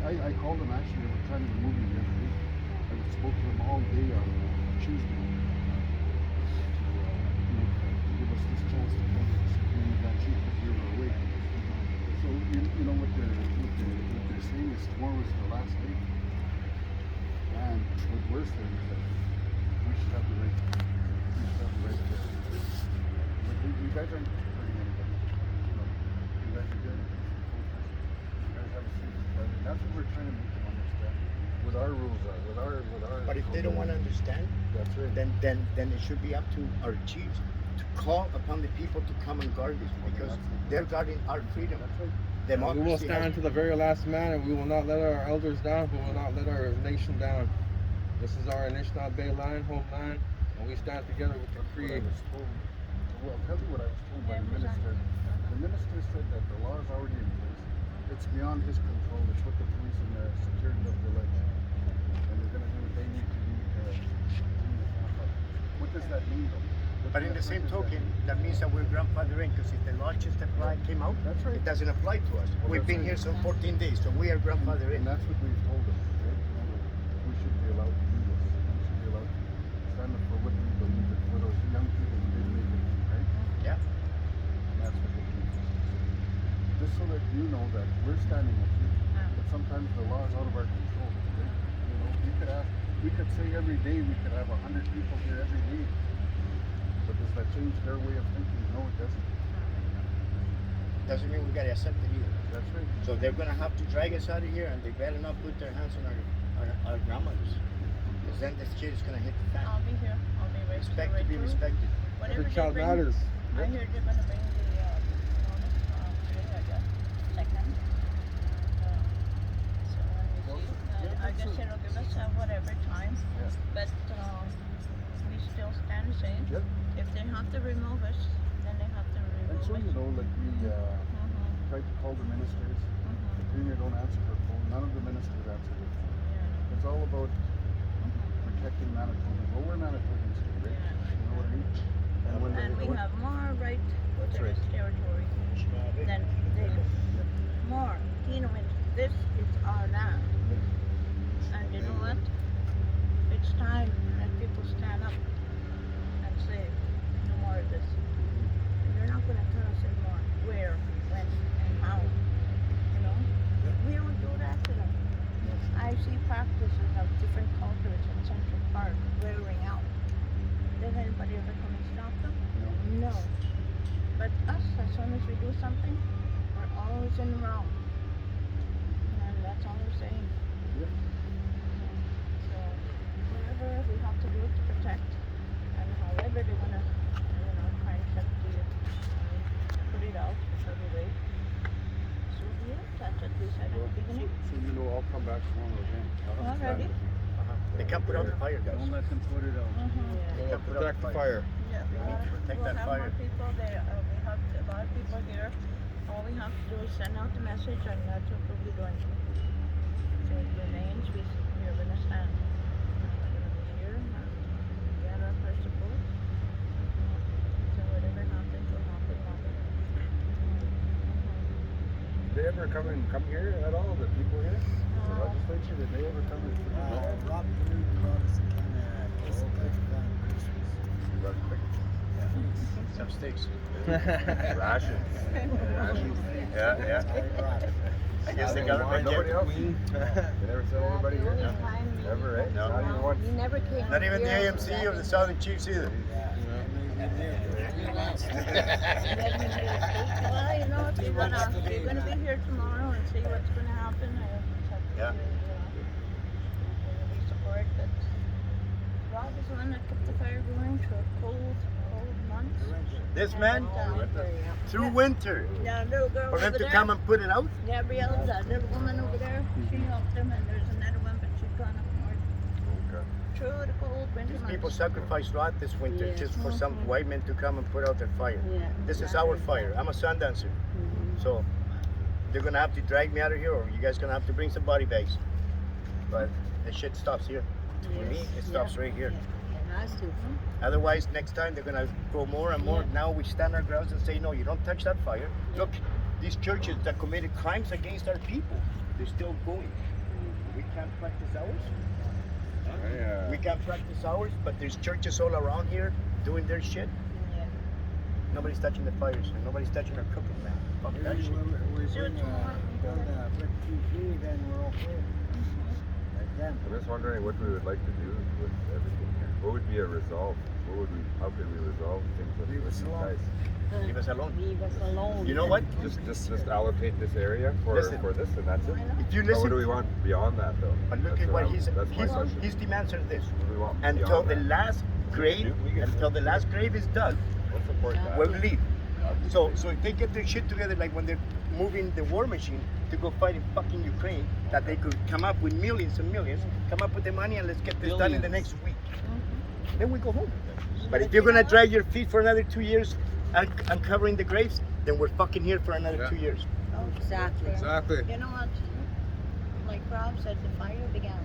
I called them actually. They were trying to remove me the other day. I spoke to them all day on Tuesday to give us this chance to come and see that chief because we were away. So you know what they're saying is tomorrow is the last day. And what's worse than is that we should have the right. We should have the right to. But you guys aren't hurting anybody. You know, you guys are doing it. You guys have a safe private. That's what we're trying to make them understand. What our rules are. What our. But if they don't want to understand, that's right. Then it should be up to our chiefs to call upon the people to come and guard this because they're guarding our freedom. That's right. We will stand to the very last man, and we will not let our elders down. We will not let our nation down. This is our Anishinaabe land, homeland, and we stand together with the Cree. Well, I'll tell you what I was told by the minister. The minister said that the law is already in place. It's beyond his control. It's with the police and the security of the election. And they're going to do what they need to do to what does that mean, though? But in the same token, that means that we're grandfathered in because if the law just came out, that's right. It doesn't apply to us. Well, we've been here some 14 days, so we are grandfathered in. And that's what we've told them. Right? We should be allowed to do this. We should be allowed to stand up for what we believe in, for those young people who didn't make it, right? Yeah. And that's what they need. Just so that you know that we're standing with you, but sometimes the law is out of our control. Right? You know, we could say every day we could have 100 people here every day. But does that change their way of thinking? No, it doesn't. Doesn't mean we gotta accept it either. That's right. So they're gonna have to drag us out of here, and they better not put their hands on our grandmothers, because then this shit is gonna hit the fan. I'll be here. I'll be right. Respect to be respected. Whatever Every child they bring, matters. I hear they're gonna bring second. So I guess it'll give us whatever time, but we still stand the same. Yep. If they have to remove us, then they have to remove And so, us. you know, like we tried to call the ministers. The premier don't answer her phone. None of the ministers answer their phone. Yeah. It's all about protecting Manitobans. Well, we're Manitobans too, right? You know what I mean? And we have more right to this territory than they do. More. You know, this is our land. And you know what? It's time that people stand up and say, no more of this. You're not going to tell us anymore where, when, and how. You know? We don't do that to them. I see practices of different cultures in Central Park wearing out. Did anybody ever come and stop them? No. But us, as soon as we do something, we're always in the wrong. And that's all we're saying. So, whatever we have to do to protect, and however they're gonna, try and shut put it out every way. So yeah, that's what we said at the beginning. So you know, I'll come back tomorrow again. Already? They can't put out the fire, guys. Don't let them put it out. They can't put out Protect the fire. Yeah, We need to protect we'll that have fire. more people there. We have a lot of people here. All we have to do is send out the message, and that's what we'll be doing. So the names we're gonna stand. We're gonna be here and get our first support. So whatever happens will happen. Did they ever come here at all? The people here? The legislature? Did they ever come and Rob Blue brought us a kind of case of cookies on Christmas. Some steaks. Rations. Yeah. I guess the government Nobody else? Queen. They never sent anybody here? Never, right? No. Not even once. You never came. Not even the AMC or the Southern Chiefs either. Well, you know, if you're gonna be here tomorrow and see what's gonna happen, Yeah. we support, but Rob is the one that kept the fire going through cold months. This man, through winter, Yeah, little girl for over them to there, come and put it out. Gabrielle, that little woman over there, she helped them, and there's another one, but she's gone up north. Okay. Through the cold winter These months. people sacrificed a lot this winter just for some white men to come and put out their fire. Yeah. This is our fire. I'm a sun dancer. So they're gonna have to drag me out of here, or you guys gonna have to bring some body bags. But the shit stops here. For me, it stops right here. Otherwise, next time they're gonna grow more and more. Now we stand our grounds and say, no, you don't touch that fire. Look, these churches that committed crimes against our people, they're still going. We can't practice ours. Yeah. We can't practice ours, but there's churches all around here doing their shit. Yeah. Nobody's touching the fires and nobody's touching our cooking, man. Fuck that Maybe shit. when we Do it bring tomorrow. build a brick TV, then we're okay. Like them. I'm just wondering what we would like to do with everything here. What would be a resolve? How could we resolve things with Leave us you alone. guys? Leave us alone. Leave us alone. You know what? Just allocate this area for Listen. this and that's it. If you But what do listen, we want beyond that though? but look That's at what that's my question. his demands are this. What do we want Until beyond the that? last grave, until the last grave is dug, We'll support that. we'll leave. So if they get their shit together, like when they're moving the war machine to go fight in fucking Ukraine, that they could come up with millions and millions, come up with the money and let's get this done in the next week. Then we go home. But if you're gonna drag your feet for another 2 years uncovering the graves, then we're fucking here for another Yeah. 2 years. Oh, Exactly. Exactly. You know what? Like Rob said, the fire began.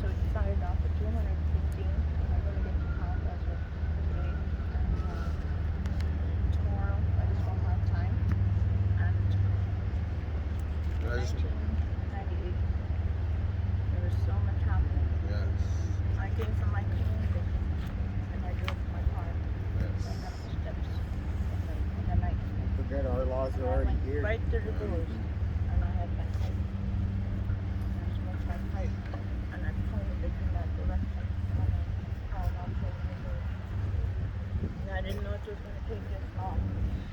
So it fired off at 215. I'm going to get the count as of today. And tomorrow, I just won't have time. And I just- 1998, there was so much happening. Yes. I came from my community and I drove my car. Yes. Went up the steps in the night. Forget our laws And are I already went here. right to the doors, and I had my pipe. And I smoked my pipe, and I pointed it in that direction. And I called out to the door. And I didn't know it was going to take this long.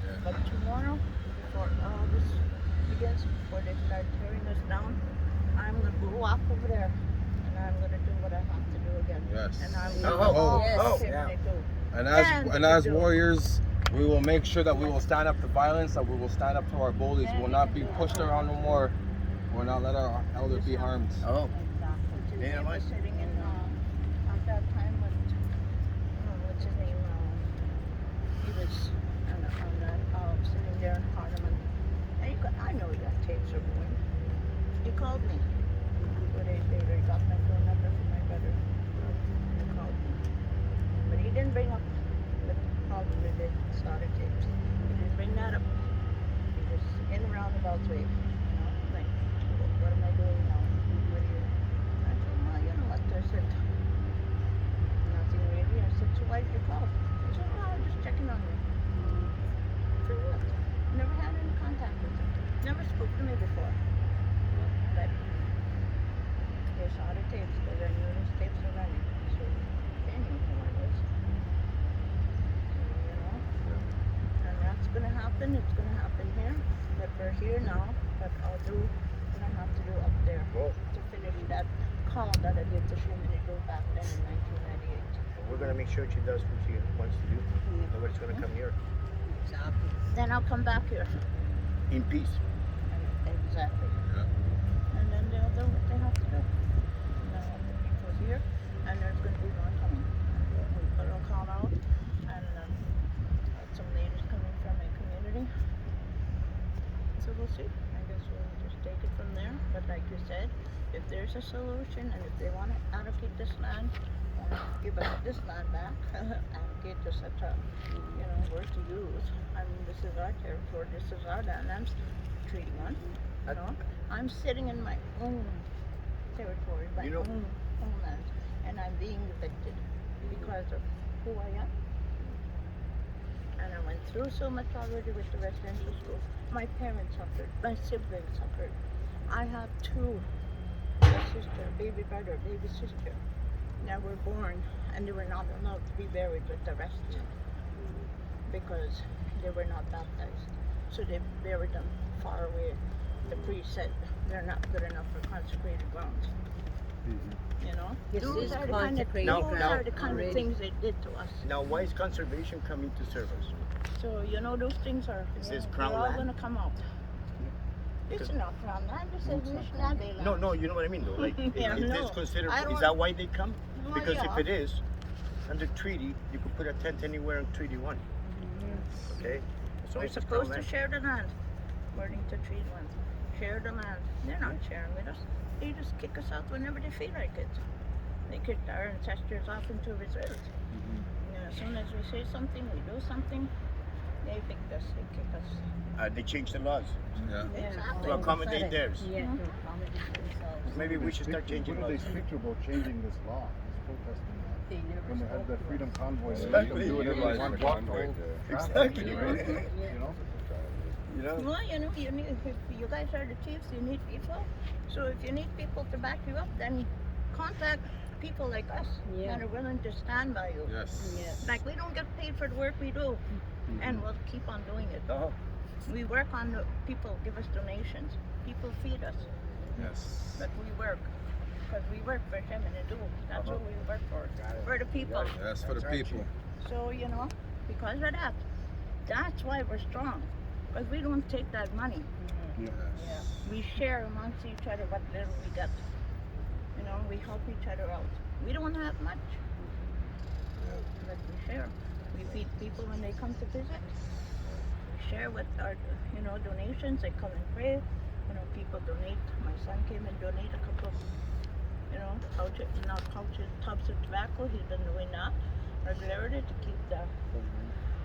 Yeah. But tomorrow, before all this begins, before they start tearing us down, I'm going to go walk over there, and I'm going to do what I have to do again. Yes. And I will Oh, all yes. Tiffany do. And as warriors, we will make sure that we will stand up to violence, that we will stand up to our bullies. We will not be pushed around no more. We will not let our elders be harmed. Oh. Exactly. Yeah, He was like- sitting in at that time with what's his name? He was on that sitting there in Parliament. And I know that tapes are going. He called me. But they got my phone number from my brother. He called me. But he didn't bring up the problem with the slaughter tapes. He didn't bring that up. He was in a roundabout way. Like, what am I doing now? What are you? I told him, well, you know what? I said, nothing really. I said, so why did you call? He said, well, I'm just checking on you. For what? Never had any contact with him. Never spoke to me before. But they saw the tapes because I knew these tapes were running. So they knew who I was. You know? And that's gonna happen. It's gonna happen here. But we're here now. But I'll do what I have to do up there Well, to finish that call that I did to Dominico back then in 1998. we're gonna make sure she does what she wants to do. Nobody's gonna come here Exactly. Then I'll come back here. in peace. Exactly. Yeah. And then they'll do what they have to do. And I'll have the people here, and there's going to be more coming. We put a call out, and some ladies coming from my community. So we'll see. I guess we'll just take it from there. But like you said, if there's a solution, and if they want to allocate this land, give us this land back, allocate to such a, word to use. I mean, this is our territory, this is our land. I'm treating one. You know, I'm sitting in my own territory, my own homeland, and I'm being evicted because of who I am. And I went through so much already with the residential school. My parents suffered, my siblings suffered. I have two, a sister, a baby brother, a baby sister, that were born, and they were not allowed to be buried with the rest because they were not baptized. So they buried them far away. The priest said they're not good enough for consecrated grounds. You know? This Those is are the kind of, consecrated those ground are the kind of already. things they did to us. Now, why is conservation coming to serve us? So, those things are, Is this they're crown all land? going to come out. It's not crown land, this is Missionary land. No, you know what I mean though. Like, Yeah, is no. this considered? I Is don't- that why they come? Well, Because yeah. if it is, under treaty, you could put a tent anywhere in Treaty 1. Okay? So We're it's crown supposed to land. share the land, according to Treaty 1. Share the land. They're not sharing with us. They just kick us out whenever they feel like it. They kicked our ancestors off into reserves. As soon as we say something, we do something, They evict us, they kick us. They changed the laws Yeah. Exactly. to accommodate theirs. Yeah, to accommodate themselves. Maybe we should start changing What did laws. they speak about changing this law, this protesting law? They never When they had spoke the to freedom us. convoy, they Exactly. let them do whatever they Utilize want. the convoy to- Exactly. You know? You know? Well, you know, you need, if you guys are the chiefs, you need people. So if you need people to back you up, then contact people like us Yeah. that are willing to stand by you. Yes. Yeah. Like we don't get paid for the work we do, and we'll keep on doing it. Uh-huh. We work on the people give us donations. People feed us, Yes. but we work because we work for them and they do. That's what we work for the people. Yes, for the people. So you know, because of that, that's why we're strong. Because we don't take that money. Yes. We share amongst each other what little we get. You know, we help each other out. We don't have much, but we share. We feed people when they come to visit. We share with our, you know, donations. They come and pray. You know, people donate. My son came and donated a couple of, you know, tubs of tobacco. He's been doing that regularly to keep the,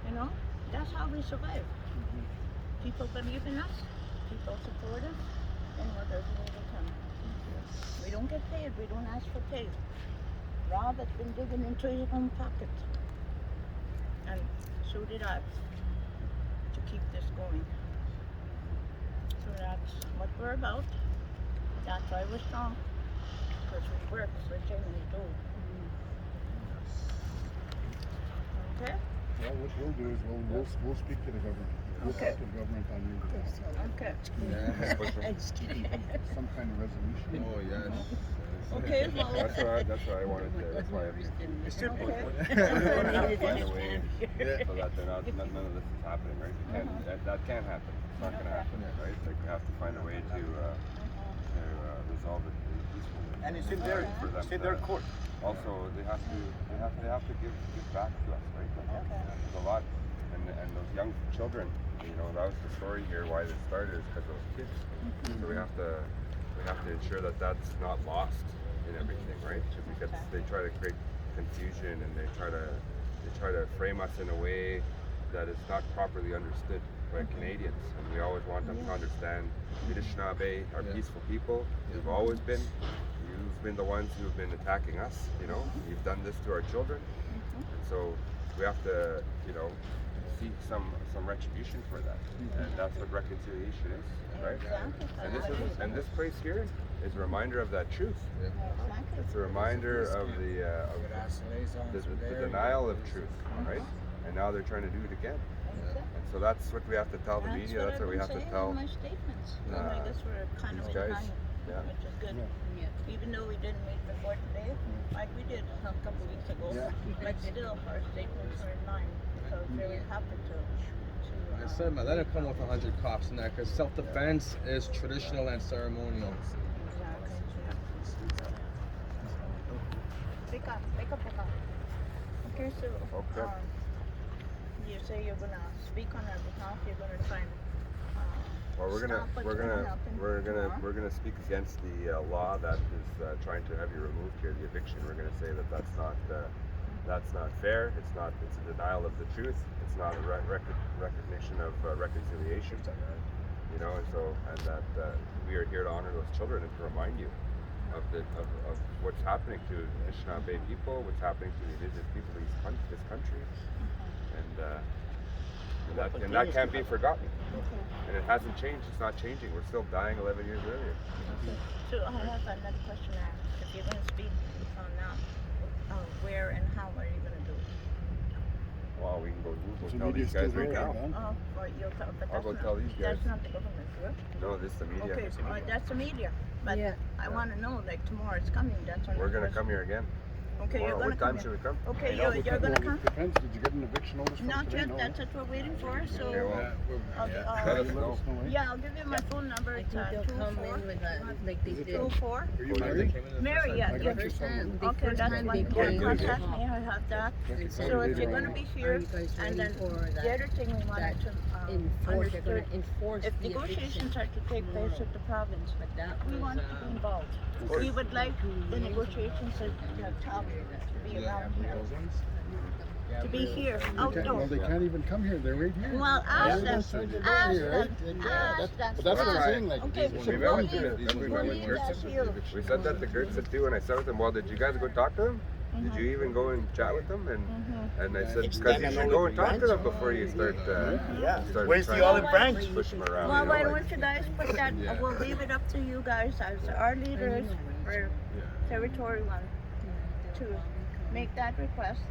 you know, that's how we survive. People believe in us. People support us. And whatever we can. We don't get paid. We don't ask for pay. Rob has been digging into his own pocket. And so did I. To keep this going. So that's what we're about. That's why we're strong. Because we work for Germany too. Okay? Well, what we'll do is we'll speak to the government. We'll talk to the government on your behalf. Okay. Yeah. I'm just kidding. Some kind of resolution. Oh, yes. Okay, well. That's what I wanted to. That's why I'm here. It's simple. Okay. We're gonna have to find a way so that none of this is happening, right? That can't happen. It's not gonna happen, right? Like we have to find a way to resolve it peacefully. And it's in their court. Also, they have to give back to us, right? Like, there's a lot, and those young children. You know, that was the story here. Why this started is because of those kids. So we have to ensure that that's not lost in everything, right? Because they try to create confusion and they try to frame us in a way that is not properly understood by Canadians. And we always want them to understand Anishinaabe are peaceful people. We've always been. You've been the ones who have been attacking us. You know, you've done this to our children, and so we have to, you know, seek some retribution for that. And that's what reconciliation is, right? Exactly. And this place here is a reminder of that truth. Exactly. It's a reminder of the denial of truth, right? And now they're trying to do it again. And so that's what we have to tell the media. That's what we have to tell. In my statements. I guess we're kind of these in guys. line, Yeah. which is good. Yeah. Even though we didn't meet before today, like we did a couple weeks ago, but still our statements are in line because they were happy to. Like I said, man, let it come with 100 cops in there, because self-defense is traditional and ceremonial. Pick up. Okay, so Okay. you say you're gonna speak on our behalf. You're gonna try and. Well, we're gonna speak against the law that is trying to have you removed here, the eviction. We're gonna say that that's not fair. It's a denial of the truth. It's not a recognition of reconciliation. You know, and that we are here to honor those children and to remind you of what's happening to Anishinaabe people, what's happening to the indigenous people of this country, and that can't be forgotten. And it hasn't changed. It's not changing. We're still dying 11 years earlier. So I have another question now. If you're gonna speak on that, where and how are you gonna do it? Well, we can go So tell media's these guys still right there, now. huh? Well, you'll tell, but I'll that's go not, tell these guys. That's not the government, correct? No, this is the media. Okay, that's the media. But Yeah. I want to know, like tomorrow it's coming. That's when We're gonna come here again. Okay, you're Tomorrow. gonna What come time here. should we come? Okay, Well, you're gonna come. Depends. Did you get an eviction notice from Not today? yet. No. That's what we're waiting for. So Okay, well, I'll, let us Let us know. know, eh? yeah, I'll give you my phone number. I It's think they'll come in with like they did. 224. Are you They married? came in the Mary, first yeah, I time. got yeah. you someone. The Okay, first that's time one. they You came, can contact me. I have that. So if you're gonna be here, Are you guys and ready then for the that? other thing we wanted to They're understood, gonna enforce if the negotiations eviction. are to take place tomorrow. with the province, But that we was, want to be involved. We would like the negotiations to be around here, to be here, They can't, outdoors. well, they can't even come here. They're right here. Well, ask them, ask them, But that's what I'm saying. Like, Okay, they Well, should maybe I come was here. gonna- They I should was come gonna here. work that's you. We said that the Gertz said too, and I said with them, well, did you guys go talk to them? Did you even go and chat with them? And I said, because you should go and talk to them before you start. Yeah. Start Where's the trying olive to branch? Push them around. Well, you know, why like- don't you guys put that, Yeah. we'll leave it up to you guys as our leaders for Territory 1 to make that request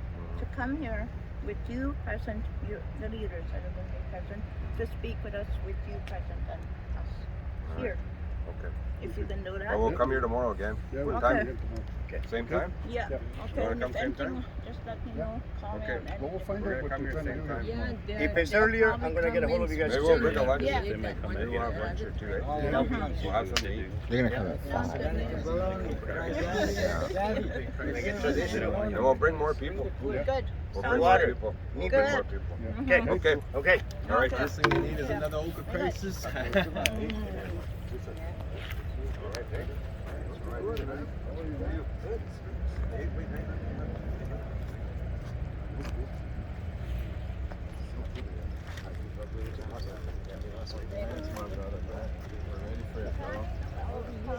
to come here with you present, you, the leaders that are going to be present, to speak with us with you present and us here. Okay. If you can do that. Well, we'll come here tomorrow again. Yeah, What we'll time? come here tomorrow. Same time? Yeah, Yeah. okay, wanna and come if same anything, time? just let me know, call me Okay. on Well, we'll anything. find We're out gonna what come they're here trying to same do. time. Yeah, If it's earlier, I'm gonna get a hold of you guys. Maybe we'll bring a lunch. Yeah. Maybe we'll have lunch or two. Eh? Yeah. We'll have something to eat. They're gonna come at Sounds 5. good. Make it traditional. And we'll bring more people. Good. We'll Sounds bring more Water. people. We'll Good. bring more people. Okay. Okay. Okay. All right. Okay. First thing you need is another Oka crisis.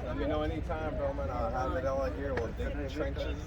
Let me know anytime, bro, man. I'll have it all here. We'll dig the trenches.